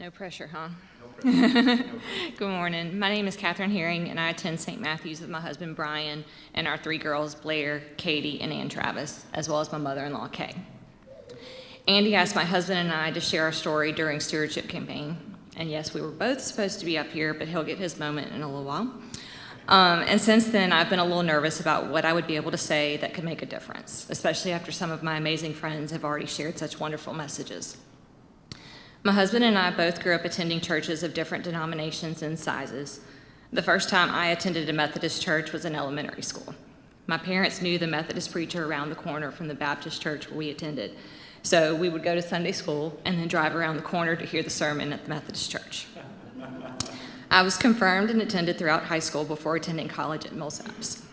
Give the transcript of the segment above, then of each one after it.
No pressure, huh? No pressure. No pressure. Good morning. My name is Katherine Herring, and I attend St. Matthew's with my husband, Brian, and our three girls, Blair, Katie, and Ann Travis, as well as my mother-in-law, Kay. Andy asked my husband and I to share our story during stewardship campaign. And yes, we were both supposed to be up here, but he'll get his moment in a little while. And since then, I've been a little nervous about what I would be able to say that could make a difference, especially after some of my amazing friends have already shared such wonderful messages. My husband and I both grew up attending churches of different denominations and sizes. The first time I attended a Methodist church was in elementary school. My parents knew the Methodist preacher around the corner from the Baptist church where we attended, so we would go to Sunday school and then drive around the corner to hear the sermon at the Methodist church. I was confirmed and attended throughout high school before attending college at Millsaps,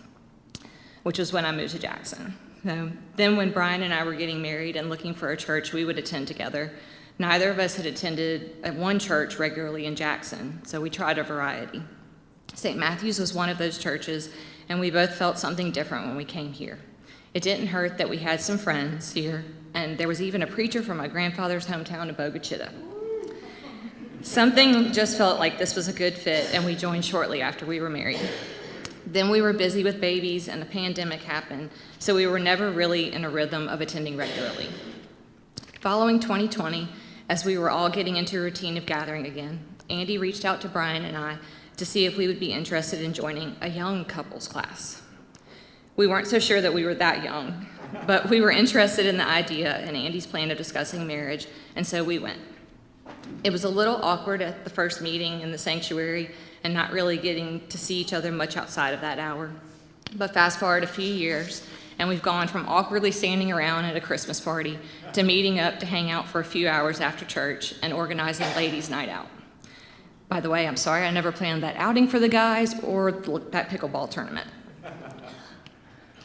which was when I moved to Jackson. Then when Brian and I were getting married and looking for a church we would attend together, neither of us had attended at one church regularly in Jackson, so we tried a variety. St. Matthew's was one of those churches, and we both felt something different when we came here. It didn't hurt that we had some friends here, and there was even a preacher from my grandfather's hometown of Bogachita. Something just felt like this was a good fit, and we joined shortly after we were married. Then we were busy with babies, and the pandemic happened, so we were never really in a rhythm of attending regularly. Following 2020, as we were all getting into a routine of gathering again, Andy reached out to Brian and I to see if we would be interested in joining a young couples class. We weren't so sure that we were that young, but we were interested in the idea and Andy's plan of discussing marriage, and so we went. It was a little awkward at the first meeting in the sanctuary and not really getting to see each other much outside of that hour. But fast forward a few years, and we've gone from awkwardly standing around at a Christmas party to meeting up to hang out for a few hours after church and organizing ladies' night out. By the way, I'm sorry I never planned that outing for the guys or that pickleball tournament.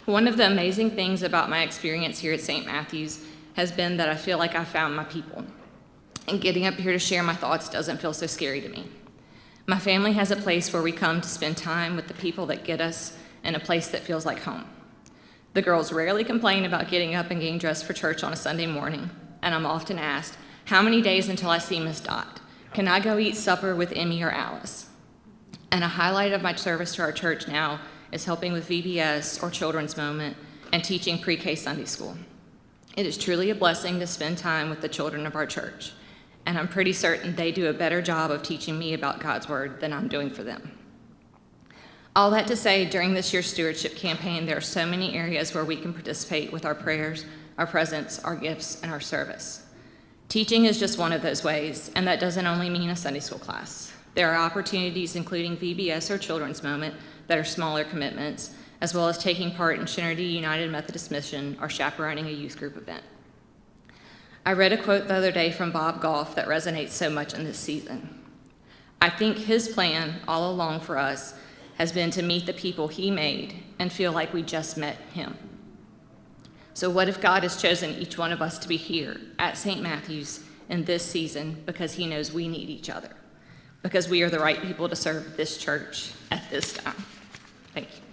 One of the amazing things about my experience here at St. Matthew's has been that I feel like I found my people. And getting up here to share my thoughts doesn't feel so scary to me. My family has a place where we come to spend time with the people that get us and a place that feels like home. The girls rarely complain about getting up and getting dressed for church on a Sunday morning, and I'm often asked, how many days until I see Miss Dot? Can I go eat supper with Emmy or Alice? And a highlight of my service to our church now is helping with VBS or Children's Moment and teaching pre-K Sunday school. It is truly a blessing to spend time with the children of our church, and I'm pretty certain they do a better job of teaching me about God's Word than I'm doing for them. All that to say, during this year's stewardship campaign, there are so many areas where we can participate with our prayers, our presence, our gifts, and our service. Teaching is just one of those ways, and that doesn't only mean a Sunday school class. There are opportunities including VBS or Children's Moment that are smaller commitments, as well as taking part in Trinity United Methodist Mission or chaperoning a youth group event. I read a quote the other day from Bob Goff that resonates so much in this season. I think his plan all along for us has been to meet the people he made and feel like we just met him. So what if God has chosen each one of us to be here at St. Matthew's in this season because he knows we need each other, because we are the right people to serve this church at this time? Thank you.